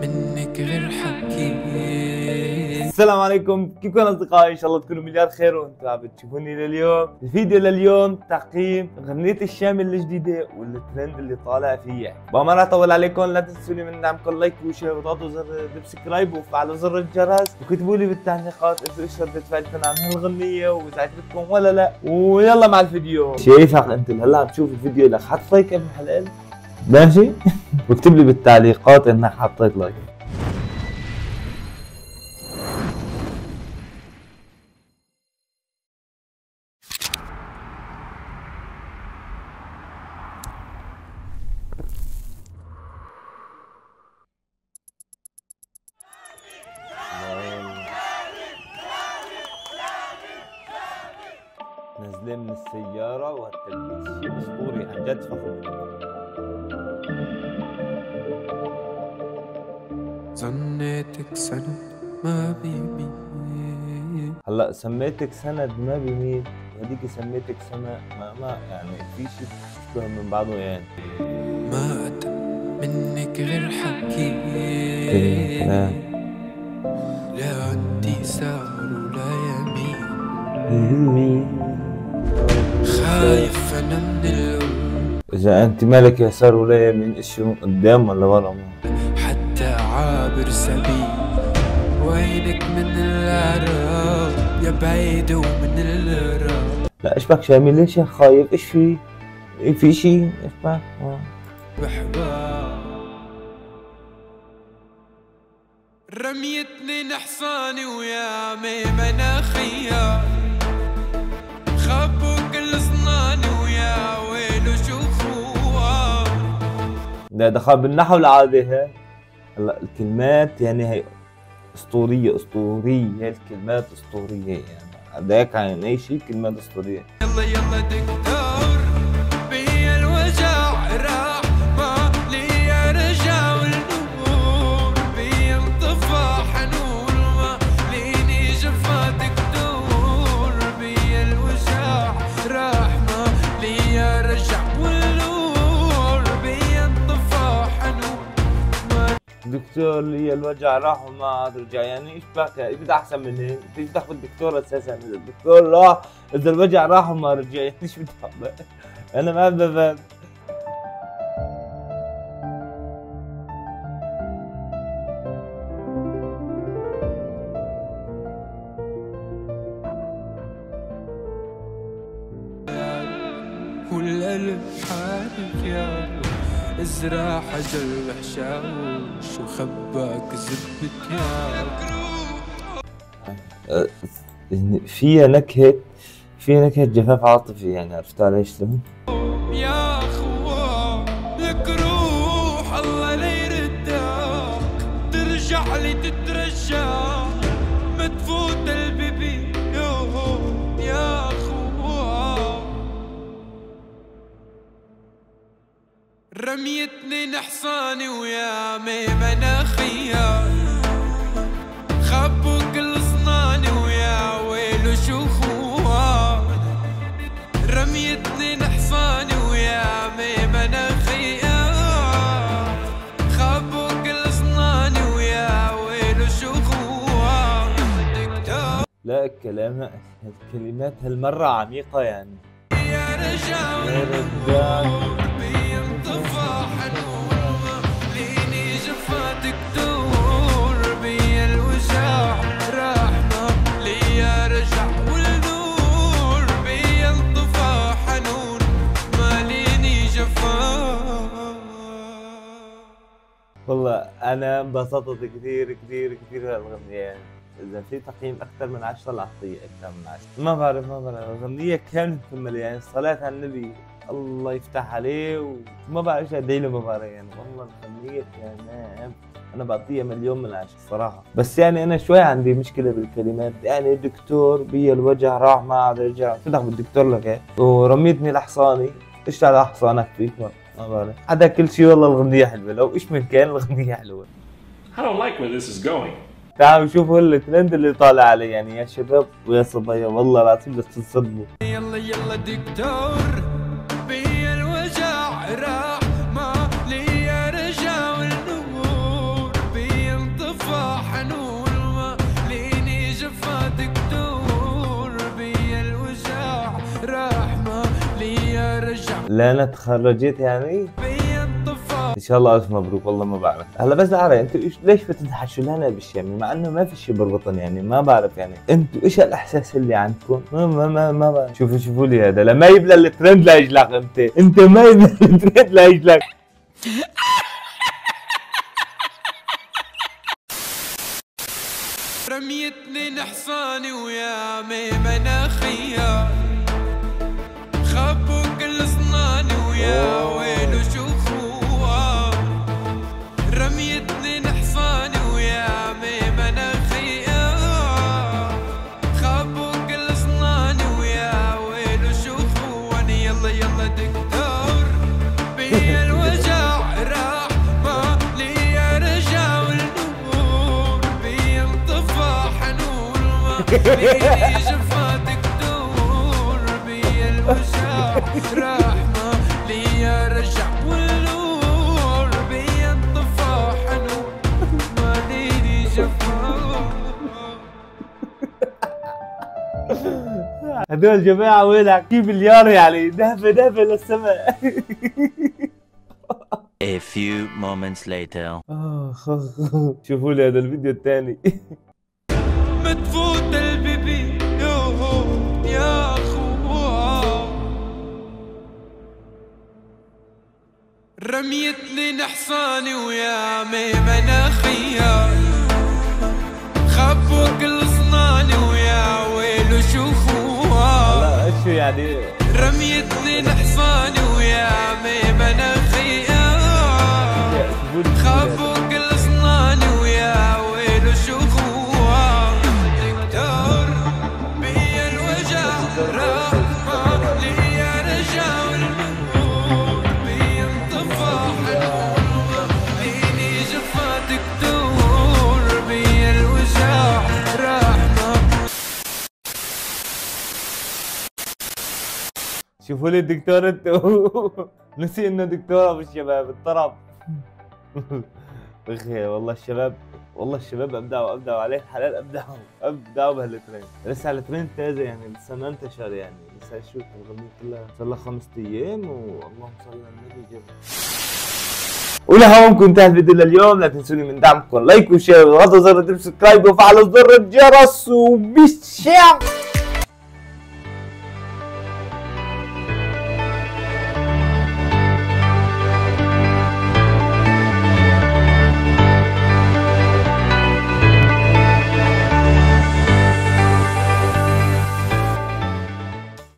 منك غير حكي. السلام عليكم، كيفكم اصدقائي؟ ان شاء الله تكونوا مليار خير وانتم عم بتشوفوني لليوم. الفيديو لليوم تقييم اغنية الشامل الجديدة والترند اللي طالع فيها. ما راح اطول عليكم، لا تنسوني من دعمكم لايك وشير وتضغطوا زر السبسكرايب وفعلوا زر الجرس وكتبوا لي بالتعليقات انتم ايش ردة فعلكم عن هالغنية واذا عجبتكم ولا لا. ويلا مع الفيديو. شايفك انت هلا عم تشوف الفيديو لك حط لايك يا ابن الحلال؟ ماشي؟ واكتب لي بالتعليقات انك حطيت لايك. نازلين من السيارة والتلبيس اسطوري عن جد فخور. ظنيتك سند ما بيميل. هلا سميتك سند ما بيميل وهديك سميتك سما ما يعني في شيء بيشبه من بعضه يعني. ما أتى منك غير حكي. لا عندي سار ولا يمين. خايف أنا من القلب. إذا أنت مالك يسار ولا يمين، إيش من قدام ولا ورا؟ حتى عابر سبيل. وينك من العراق يا بعيد ومن العراق. لا إيش بك شامل؟ ليش يا خايف؟ إيش في؟ في شيء؟ إيش بك؟ بحبك رميتني نحصاني ويا عمي مناخيا. خبوا كل صناني ويا ويلو شو خوان. ده دخل بالنحو العادي هيك. هلا الكلمات يعني هي اسطورية هي الكلمات اسطورية يعني هداك عن اي شيء كلمات اسطورية. يلا يلا دكتور بي الوجع راح ما لي رجع والنور بي انطفى حنون ما ليني جفا دكتور بي الوجع راح ما لي رجع والنور بي انطفى حنون. دكتور لي الوجع راح وما عاد رجع، يعني ايش بك؟ ايش بدي احسن من هيك؟ ايش بدي اخذ الدكتور اساسا؟ اذا الدكتور راح، اذا الوجع راح وما رجع، يعني ايش بدي اعمل؟ انا ما بفهم. والقلب حالك يا ازرع حجر وحشاوش وخباك زبت يا فيها نكهة جفاف عاطفي، يعني عرفت علي شلون؟ يا خوان لك روح الله لا يردك ترجع لي تترجى ما تفوت البيبي يا خوان. رميتني نحصاني ويا عمي مناخيا. خبوا كل صناني ويا ويلو شو خوان. رميتني نحصاني ويا عمي مناخيا. خبوا كل صناني ويا ويلو شو خوان. لا الكلمات هالمرة عميقة يعني. يا رجال بينطفى حنون ليني جفا دكتور بي الوجع راح ما لي رجع والنور بينطفى حنون ما ليني جفا. والله أنا انبسطت كثير بهالأغنية يعني. إذا في تقييم أكثر من 10 لأعطيه أكثر من 10. ما بعرف الأغنية كانت مكملة يعني الصلاة على النبي الله يفتح عليه وما بعرف ايش ادعي له مباراة يعني. والله الأغنية تمام، أنا بعطيها 1,000,000 من 10 الصراحة. بس يعني أنا شوي عندي مشكلة بالكلمات، يعني الدكتور بي الوجع راح ما عاد رجع، شو دخل بالدكتور لك هيك؟ ورميتني لحصاني، ايش على حصانك فيك؟ ما بعرف. هذا كل شيء. والله الأغنية حلوة، لو ايش من كان الأغنية حلوة. I don't like where this is going. تعالوا شوفوا الترند اللي طالع عليه يعني يا شباب ويا صبايا، والله العظيم بس تنصدموا. يلا يلا دكتور بي الوجع راح ما لي رجع والنور بي لا انا تخرجت يعني. بينطفى ان شاء الله الف مبروك. والله ما بعرف. هلا بس عارف انتوا ليش بتنحشوا لنا بالشام مع انه ما في شيء بربطن يعني ما بعرف يعني انتوا ايش الاحساس اللي عندكم؟ ما بعرف. شوفوا لي هذا لما يبلى الترند لاجلك انت ما يبلى الترند لاجلك. رميتني نحصاني ويا مناخية خبوا كل صناني ويا ويلو شوفوها. رميتني نحصاني ويا مناخية خبوا كل صناني ويا ويلو شوفوها. يلا دكتور بيا الوجع راح ما لي رجع والنور بينطفى حنون ما لي جفا دكتور بيا الوجع راح ما لي رجع والنور بينطفى حنون ما لي جفا. هدول جماعة وينك؟ كيف مليار يعني دهبة للسماء. A few moments later. شوفوا لي هذا الفيديو الثاني. متفوت البيبي يا اخوها. رميتني نحصاني ويا مناخية خبوا كل صناني ويا ويلو شوفوها. لا شو يعني؟ رميتني نحصاني ويا مناخية خبوا كل صناني ويا ويلو شوفوها. دكتور بيا الوجع راح ما لي رجع والنور بينطفى حنون ليني جفا دكتور بيا الوجع راح ما. شوفوا لي الدكتور انتوا. نسي انه دكتورة بالشباب الطرب. اخي والله الشباب ابدعوا عليه الحلال. ابدعوا بهالترند. لسه على الترند تازه يعني لسه ما انتشر يعني لسه شو الغنية كلها صار لها 5 ايام واللهم صل على النبي جد. ولهون انتهى الفيديو لليوم. لا تنسوني من دعمكم لايك وشير وضغطوا زر السبسكرايب وفعلوا زر الجرس وبالشام.